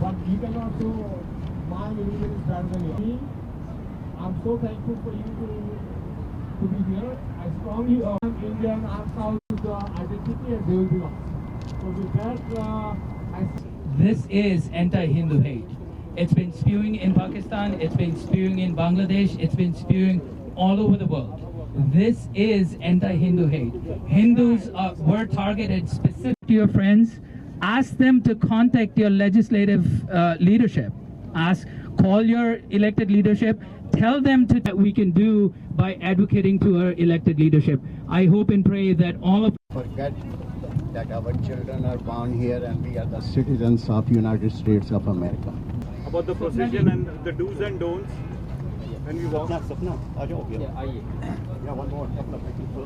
but you cannot do my religion is better than yours. I'm so thankful for you to be here. I strongly I'm Indian, I'm South identity, and they will be lost. So with that, This is anti-Hindu hate. It's been spewing in Pakistan, it's been spewing in Bangladesh, it's been spewing all over the world. This is anti-Hindu hate. Hindus were targeted specifically. To your friends, ask them to contact your legislative leadership. Call your elected leadership. Tell them that we can do by advocating to our elected leadership. I hope and pray that all of forget that our children are born here and we are the citizens of United States of America. About the procession and the do's and don'ts when we walk.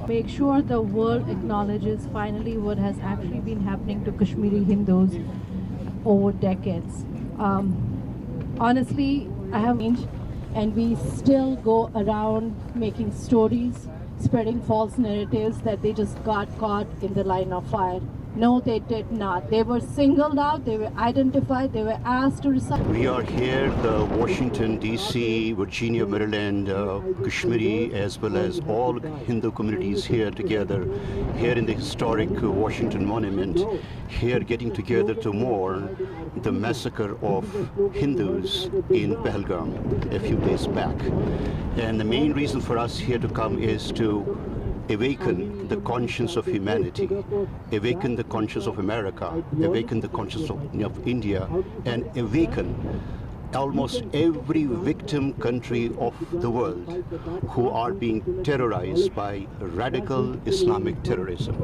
Make sure the world acknowledges finally what has actually been happening to Kashmiri Hindus over decades. Honestly, I have changed, and we still go around making stories, spreading false narratives that they just got caught in the line of fire. No, they did not. They were singled out, they were identified, they were asked to resign. We are here, the Washington, D.C., Virginia, Maryland, Kashmiri, as well as all Hindu communities here together, here in the historic Washington Monument, here getting together to mourn the massacre of Hindus in Pahalgam a few days back. And the main reason for us here to come is to awaken the conscience of humanity, awaken the conscience of America, awaken the conscience of India, and awaken almost every victim country of the world who are being terrorized by radical Islamic terrorism.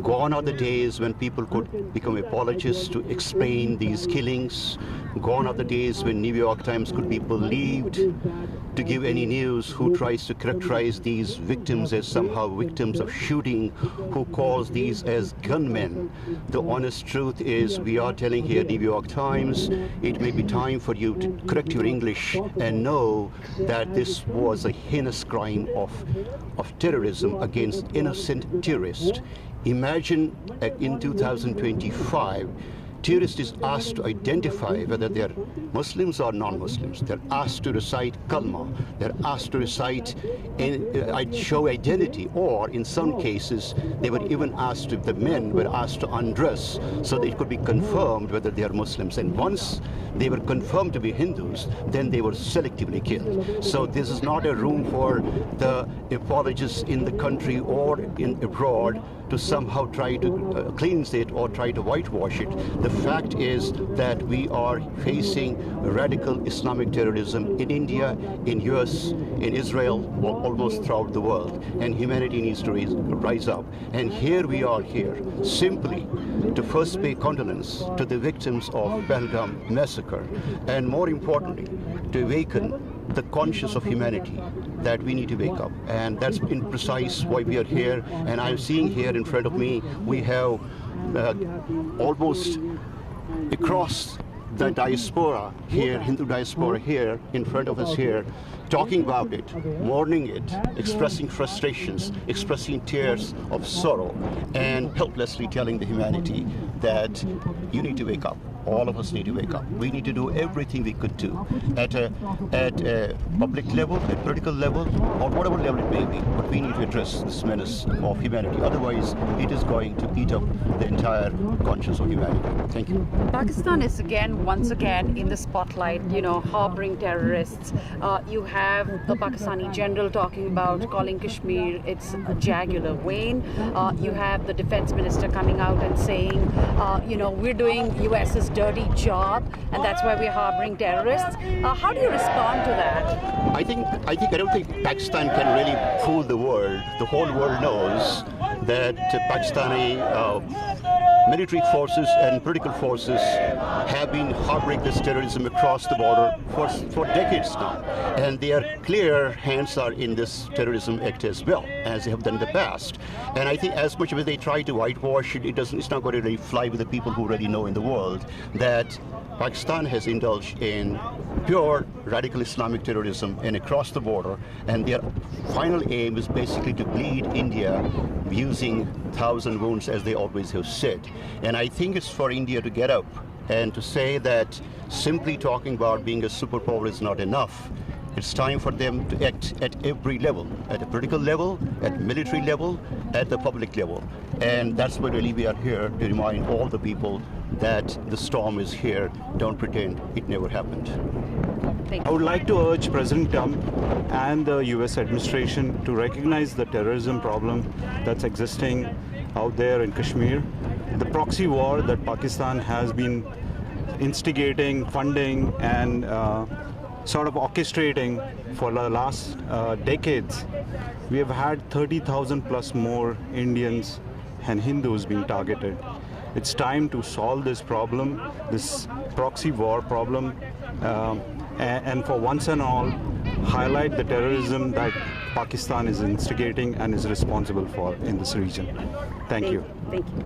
Gone are the days when people could become apologists to explain these killings. Gone are the days when New York Times could be believed to give any news who tries to characterize these victims as somehow victims of shooting, who calls these as gunmen. The honest truth is, we are telling here, New York Times, it may be time for you to correct your English and know that this was a heinous crime of terrorism against innocent tourists. Imagine in 2025, tourist is asked to identify whether they are Muslims or non-Muslims. They're asked to recite kalma. They're asked to recite and show identity, or in some cases, they were even asked, if the men were asked to undress so that it could be confirmed whether they are Muslims. And once they were confirmed to be Hindus, then they were selectively killed. So this is not a room for the apologists in the country or abroad to somehow try to cleanse it or try to whitewash it. The fact is that we are facing radical Islamic terrorism in India, in US, in Israel, almost throughout the world. And humanity needs to rise up. And here we are here, simply to first pay condolence to the victims of Pahalgam massacre, and more importantly, to awaken the conscience of humanity that we need to wake up. And that's in precise why we are here. And I'm seeing here in front of me, we have almost across the diaspora here, Hindu diaspora here, in front of us here, talking about it, mourning it, expressing frustrations, expressing tears of sorrow, and helplessly telling the humanity that you need to wake up. All of us need to wake up. We need to do everything we could do at a public level, at political level, or whatever level it may be. But we need to address this menace of humanity. Otherwise, it is going to eat up the entire conscience of humanity. Thank you. Pakistan is once again in the spotlight, harboring terrorists. You have the Pakistani general talking about calling Kashmir its jagular vein. You have the defense minister coming out and saying, we're doing US's dirty job, and that's why we're harboring terrorists. How do you respond to that? I don't think Pakistan can really fool the world. The whole world knows that Pakistani military forces and political forces have been harboring this terrorism across the border for decades now. And their clear hands are in this terrorism act as well, as they have done in the past. And I think as much as they try to whitewash it, it's not going to really fly with the people who really know in the world that Pakistan has indulged in pure radical Islamic terrorism and across the border, and their final aim is basically to bleed India using 1,000 wounds, as they always have said. And I think it's for India to get up And to say that simply talking about being a superpower is not enough. It's time for them to act at every level, at a political level, at military level, at the public level. And that's why really we are here to remind all the people that the storm is here. Don't pretend it never happened. Thank I you. would like to urge President Trump and the US administration to recognize the terrorism problem that's existing out there in Kashmir. The proxy war that Pakistan has been instigating, funding, and sort of orchestrating for the last decades. We have had 30,000 plus more Indians and Hindus being targeted. It's time to solve this problem, this proxy war problem, and for once and all, highlight the terrorism that Pakistan is instigating and is responsible for in this region. Thank you. Thank you.